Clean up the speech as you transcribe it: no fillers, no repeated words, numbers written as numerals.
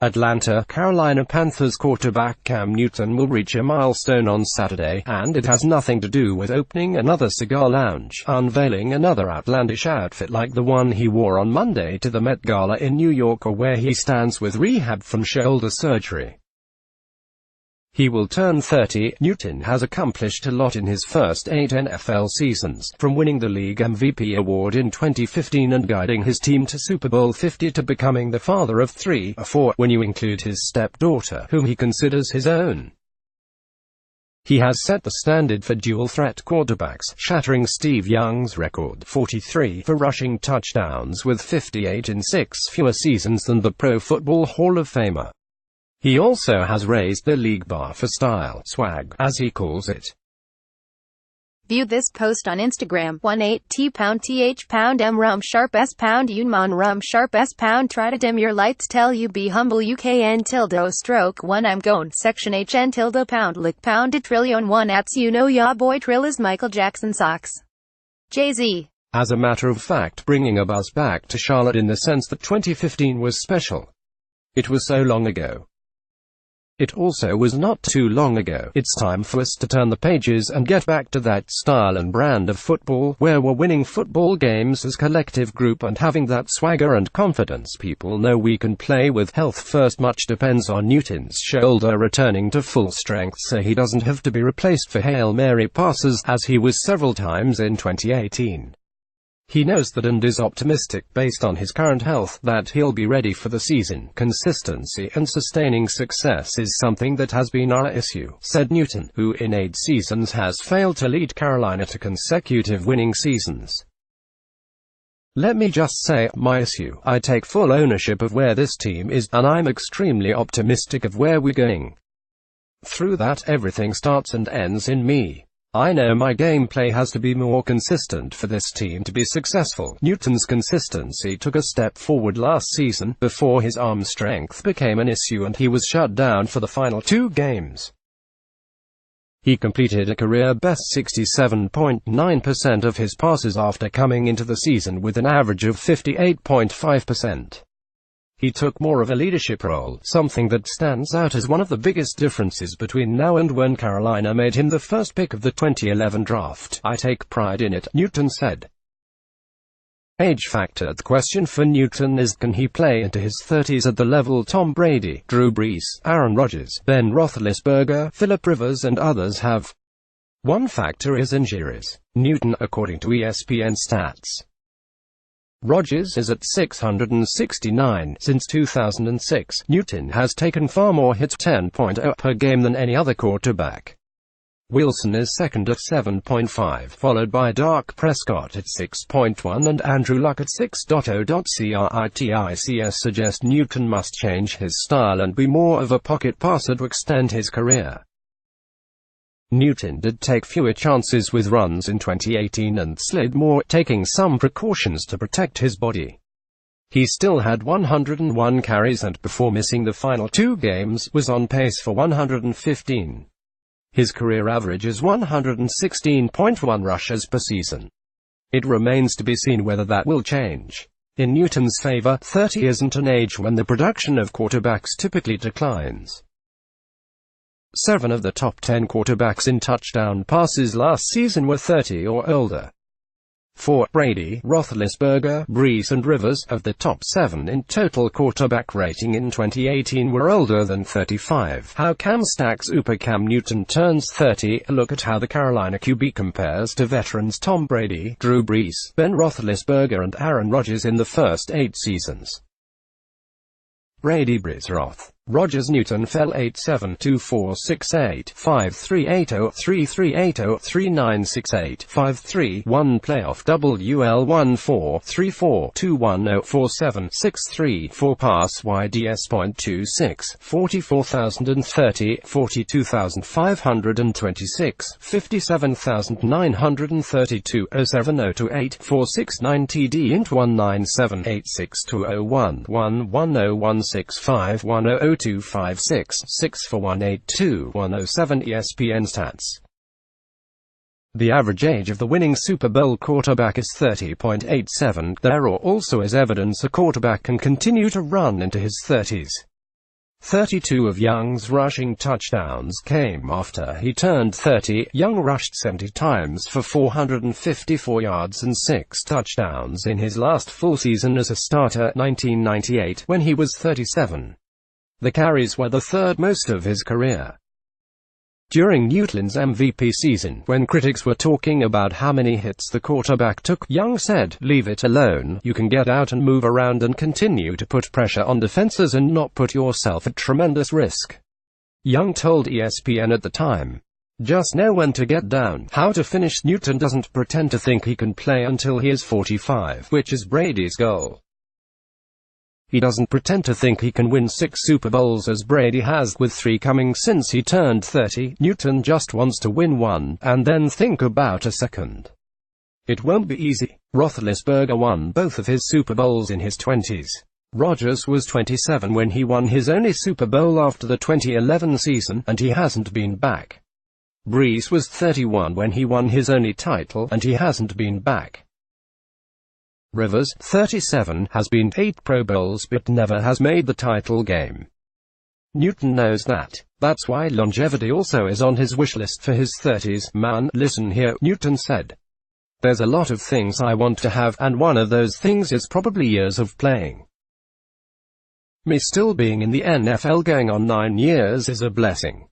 Atlanta, Carolina Panthers quarterback Cam Newton will reach a milestone on Saturday, and it has nothing to do with opening another cigar lounge, unveiling another outlandish outfit like the one he wore on Monday to the Met Gala in New York, or where he stands with rehab from shoulder surgery. He will turn 30. Newton has accomplished a lot in his first 8 NFL seasons, from winning the league MVP award in 2015 and guiding his team to Super Bowl 50 to becoming the father of 3 or 4, when you include his stepdaughter, whom he considers his own. He has set the standard for dual-threat quarterbacks, shattering Steve Young's record, 43, for rushing touchdowns with 58 in 6 fewer seasons than the Pro Football Hall of Famer. He also has raised the league bar for style, swag, as he calls it. View this post on Instagram. 18 pound th pound m rum sharp s pound unmon rum sharp s pound. Try to dim your lights, tell you be humble ukn tilde stroke 1 I'm gone section hn tilde pound lick pound a trillion 1 apps. You know ya boy Trill is Michael Jackson socks. Jay-Z. As a matter of fact, bringing a buzz back to Charlotte in the sense that 2015 was special. It was so long ago. It also was not too long ago. It's time for us to turn the pages and get back to that style and brand of football, where we're winning football games as collective group and having that swagger and confidence people know we can play with. Health first. Much depends on Newton's shoulder returning to full strength so he doesn't have to be replaced for Hail Mary passes, as he was several times in 2018. He knows that and is optimistic, based on his current health, that he'll be ready for the season. Consistency and sustaining success is something that has been our issue, said Newton, who in 8 seasons has failed to lead Carolina to consecutive winning seasons. Let me just say, my issue. I take full ownership of where this team is, and I'm extremely optimistic of where we're going. Through that, everything starts and ends in me. I know my gameplay has to be more consistent for this team to be successful. Newton's consistency took a step forward last season, before his arm strength became an issue and he was shut down for the final 2 games. He completed a career-best 67.9% of his passes after coming into the season with an average of 58.5%. He took more of a leadership role, something that stands out as one of the biggest differences between now and when Carolina made him the first pick of the 2011 draft. I take pride in it, Newton said. Age factor. The question for Newton is, can he play into his 30s at the level Tom Brady, Drew Brees, Aaron Rodgers, Ben Roethlisberger, Philip Rivers and others have? One factor is injuries. Newton, according to ESPN stats. Rodgers is at 669. Since 2006, Newton has taken far more hits, 10.0 per game, than any other quarterback. Wilson is second at 7.5, followed by Dak Prescott at 6.1 and Andrew Luck at 6.0. Critics suggest Newton must change his style and be more of a pocket passer to extend his career. Newton did take fewer chances with runs in 2018 and slid more, taking some precautions to protect his body. He still had 101 carries and, before missing the final 2 games, was on pace for 115. His career average is 116.1 rushes per season. It remains to be seen whether that will change. In Newton's favor, 30 isn't an age when the production of quarterbacks typically declines. 7 of the top 10 quarterbacks in touchdown passes last season were 30 or older. 4. Brady, Roethlisberger, Brees and Rivers, of the top 7 in total quarterback rating in 2018, were older than 35. How Cam stacks up. Cam Newton turns 30. A look at how the Carolina QB compares to veterans Tom Brady, Drew Brees, Ben Roethlisberger and Aaron Rodgers in the first 8 seasons. Brady, Brees, Roth. Rodgers. Newton fell 8-7, 2-4, 6-8, 5-3, 8-0, 3-3, 8-0, 3-9, 6-8, 5-3, 1 playoff WL 1-4, 3-4, 2-1, 0-4-7, 6-3, 4 pass YDS.26, 44,030, 42,526, 57,932, 070-8, 469 TD int 197862011 1101651 1000256 64182 107 ESPN stats. The average age of the winning Super Bowl quarterback is 30.87. There also is evidence a quarterback can continue to run into his 30s. 32 of Young's rushing touchdowns came after he turned 30. Young rushed 70 times for 454 yards and 6 touchdowns in his last full season as a starter, 1998, when he was 37. The carries were the third most of his career. During Newton's MVP season, when critics were talking about how many hits the quarterback took, Young said, "Leave it alone. You can get out and move around and continue to put pressure on defenses and not put yourself at tremendous risk." Young told ESPN at the time, "Just know when to get down, how to finish." Newton doesn't pretend to think he can play until he is 45, which is Brady's goal. He doesn't pretend to think he can win 6 Super Bowls as Brady has, with 3 coming since he turned 30. Newton just wants to win one, and then think about a second. It won't be easy. Roethlisberger won both of his Super Bowls in his 20s. Rodgers was 27 when he won his only Super Bowl after the 2011 season, and he hasn't been back. Brees was 31 when he won his only title, and he hasn't been back. Rivers, 37, has been 8 Pro Bowls but never has made the title game. Newton knows that. That's why longevity also is on his wish list for his 30s. "Man, listen here," Newton said. "There's a lot of things I want to have, and one of those things is probably years of playing. Me still being in the NFL going on 9 years is a blessing.